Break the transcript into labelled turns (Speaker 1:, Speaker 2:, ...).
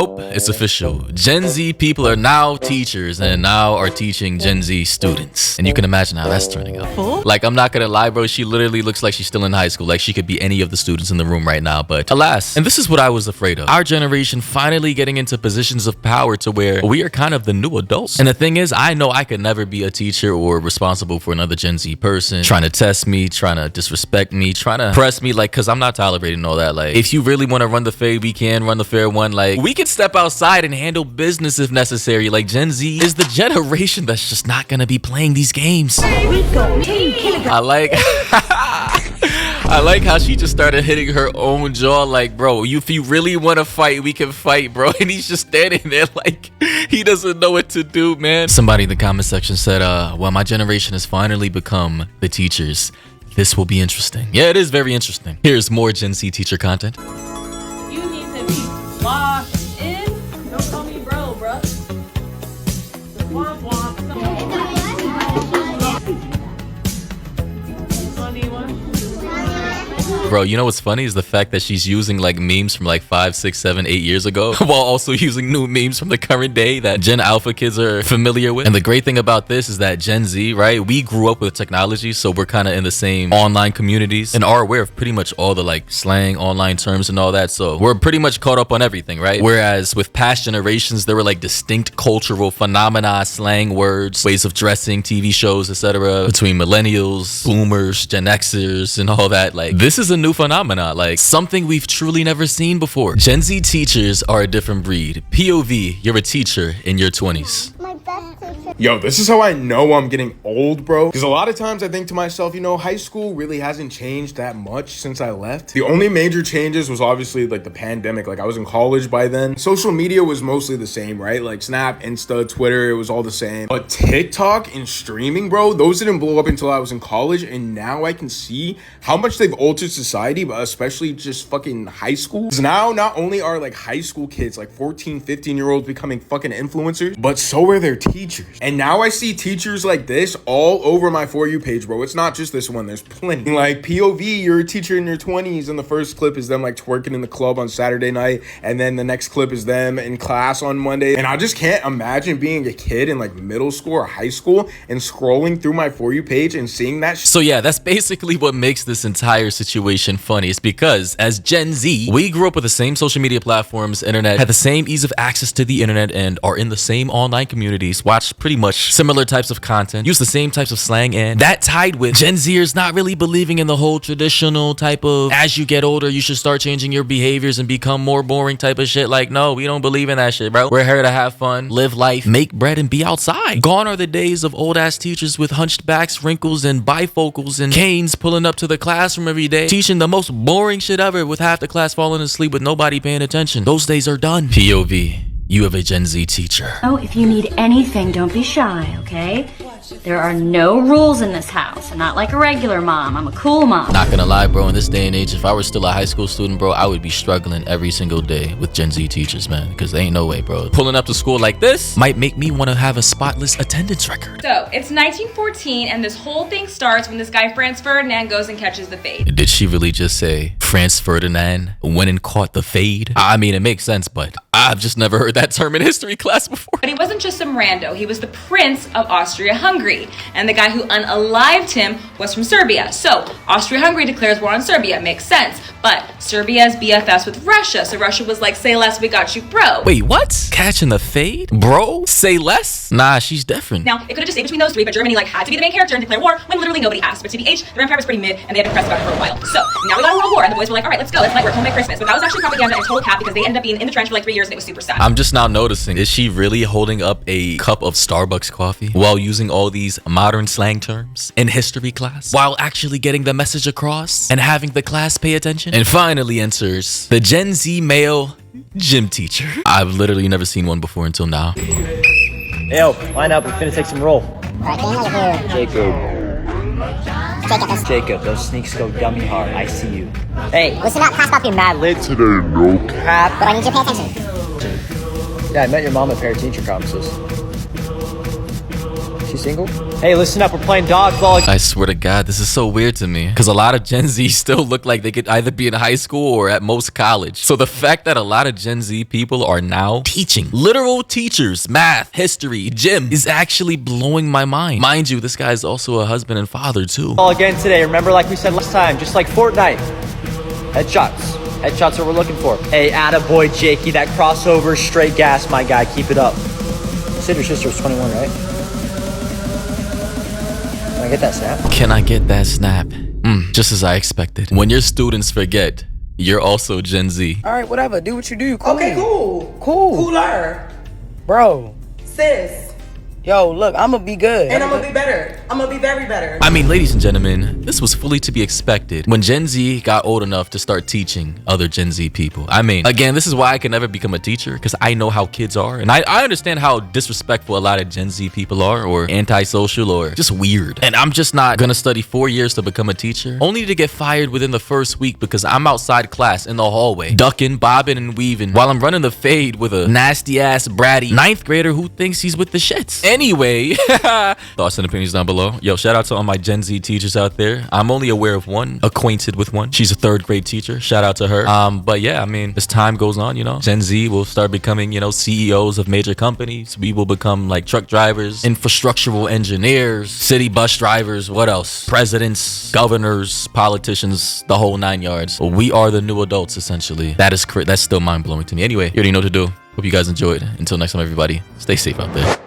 Speaker 1: Nope, it's official. Gen Z people are now teachers and now are teaching Gen Z students. And you can imagine how that's turning out. Like, I'm not gonna lie, bro, she literally looks like she's still in high school. Like, she could be any of the students in the room right now. But alas, and this is what I was afraid of. Our generation finally getting into positions of power to where we are kind of the new adults. And the thing is, I know I could never be a teacher or responsible for another Gen Z person trying to test me, trying to disrespect me, trying to press me, like, cause I'm not tolerating all that. Like, if you really want to run the fade, we can run the fair one. Like, we can step outside and handle business if necessary. Like, Gen Z is the generation that's just not gonna be playing these games. I like I like how she just started hitting her own jaw. Like, bro, if you really want to fight, we can fight, bro. And he's just standing there like he doesn't know what to do, man. Somebody in the comment section said, well, my generation has finally become the teachers. This will be interesting. Yeah, it is very interesting. Here's more Gen Z teacher content.
Speaker 2: You need to be locked in. Don't call me bro, bruh. Womp womp.
Speaker 1: Bro, you know what's funny is the fact that she's using like memes from like 5, 6, 7, 8 years ago while also using new memes from the current day that Gen Alpha kids are familiar with. And the great thing about this is that Gen Z, right, we grew up with technology, so we're kind of in the same online communities and are aware of pretty much all the like slang, online terms and all that. So we're pretty much caught up on everything, right? Whereas with past generations, there were like distinct cultural phenomena, slang words, ways of dressing, TV shows, etc. between millennials, boomers, Gen Xers and all that. Like, this is a new phenomena, like something we've truly never seen before. Gen Z teachers are a different breed. POV, you're a teacher in your 20s.
Speaker 3: Yo, this is how I know I'm getting old, bro. Because a lot of times I think to myself, you know, high school really hasn't changed that much since I left. The only major changes was obviously like the pandemic. Like, I was in college by then. Social media was mostly the same, right? Like Snap, Insta, Twitter, it was all the same. But TikTok and streaming, bro, those didn't blow up until I was in college. And now I can see how much they've altered society, but especially just fucking high school. Because now not only are like high school kids, like 14, 15-year-olds becoming fucking influencers, but so are their teachers. And now I see teachers like this all over my For You page, bro. It's not just this one. There's plenty. Like, POV, you're a teacher in your 20s, and the first clip is them like twerking in the club on Saturday night, and then the next clip is them in class on Monday. And I just can't imagine being a kid in like middle school or high school and scrolling through my For You page and seeing that.
Speaker 1: So yeah, that's basically what makes this entire situation funny. It's because as Gen Z, we grew up with the same social media platforms, internet, had the same ease of access to the internet, and are in the same online communities, watch pretty much similar types of content, use the same types of slang, and that tied with Gen Zers not really believing in the whole traditional type of as you get older you should start changing your behaviors and become more boring type of shit. Like, no, we don't believe in that shit, bro. We're here to have fun, live life, make bread, and be outside. Gone are the days of old ass teachers with hunched backs, wrinkles, and bifocals and canes pulling up to the classroom every day teaching the most boring shit ever with half the class falling asleep with nobody paying attention. Those days are done. POV, you have a Gen Z teacher.
Speaker 4: Oh, if you need anything, don't be shy, okay? There are no rules in this house. I'm not like a regular mom. I'm a cool mom.
Speaker 1: Not gonna lie, bro, in this day and age, if I were still a high school student, bro, I would be struggling every single day with Gen Z teachers, man, because there ain't no way, bro. Pulling up to school like this might make me want to have a spotless attendance record.
Speaker 5: So, it's 1914, and this whole thing starts when this guy Franz Ferdinand goes and catches the fade.
Speaker 1: Did she really just say Franz Ferdinand went and caught the fade? I mean, it makes sense, but I've just never heard that term in history class before.
Speaker 5: But he wasn't just some rando. He was the Prince of Austria-Hungary. And the guy who unalived him was from Serbia. So, Austria-Hungary declares war on Serbia. Makes sense. But Serbia's BFS with Russia. So Russia was like, say less, we got you, bro.
Speaker 1: Wait, what? Catching the fade? Bro? Say less? Nah, she's different.
Speaker 5: Now, it could have just stayed between those three, but Germany like had to be the main character and declare war when literally nobody asked. But TBH, the empire was pretty mid, and they had been pressed about it for a while. So, now we got a world war, and the boys were like, all right, let's go. Let's night work, home by Christmas. But that was actually propaganda and total cap because they ended up being in the trench for like 3 years, and it was super sad.
Speaker 1: I'm just now noticing, is she really holding up a cup of Starbucks coffee while using all these modern slang terms in history class, while actually getting the message across and having the class pay attention? And finally enters the Gen Z male gym teacher. I've literally never seen one before until now.
Speaker 6: Yo, line up, we're finna take some roll. Jacob, those sneaks go dummy hard, I see you. Hey,
Speaker 7: Listen up, class about being mad lit
Speaker 6: today, no cap.
Speaker 7: but I need you to pay attention.
Speaker 6: Yeah, I met your mom at parent-teacher conferences. She single? Hey, listen up. We're playing dodgeball.
Speaker 1: I swear to God, this is so weird to me. Because a lot of Gen Z still look like they could either be in high school or at most college. So the fact that a lot of Gen Z people are now teaching, literal teachers, math, history, gym, is actually blowing my mind. Mind you, this guy's also a husband and father too.
Speaker 6: All again today. Remember, like we said last time, just like Fortnite. Headshots. Headshots are what we're looking for. Hey, attaboy, Jakey. That crossover, straight gas, my guy. Keep it up. You said your sister was 21, right? Can I get that snap?
Speaker 1: Can I get that snap? Just as I expected. When your students forget, you're also Gen Z.
Speaker 7: All right, whatever. Do what you do. Cool.
Speaker 8: Okay, cool.
Speaker 7: Cool.
Speaker 8: Cooler.
Speaker 7: Bro.
Speaker 8: Sis.
Speaker 7: Yo, look, I'm gonna be good.
Speaker 8: And I'm gonna be better. I'm gonna be very better.
Speaker 1: I mean, ladies and gentlemen, this was fully to be expected when Gen Z got old enough to start teaching other Gen Z people. I mean, again, this is why I can never become a teacher, because I know how kids are. And I understand how disrespectful a lot of Gen Z people are, or antisocial, or just weird. And I'm just not gonna study 4 years to become a teacher, only to get fired within the first week because I'm outside class in the hallway, ducking, bobbing, and weaving while I'm running the fade with a nasty ass bratty 9th grader who thinks he's with the shits. Anyway, thoughts and opinions down below. Yo, shout out to all my Gen Z teachers out there. I'm only aware of one, acquainted with one. She's a 3rd grade teacher. Shout out to her. But yeah, I mean, as time goes on, you know, Gen Z will start becoming, you know, CEOs of major companies. We will become like truck drivers, infrastructural engineers, city bus drivers, what else? Presidents, governors, politicians, the whole 9 yards. We are the new adults, essentially. That's still mind-blowing to me. Anyway, you already know what to do. Hope you guys enjoyed. Until next time, everybody, stay safe out there.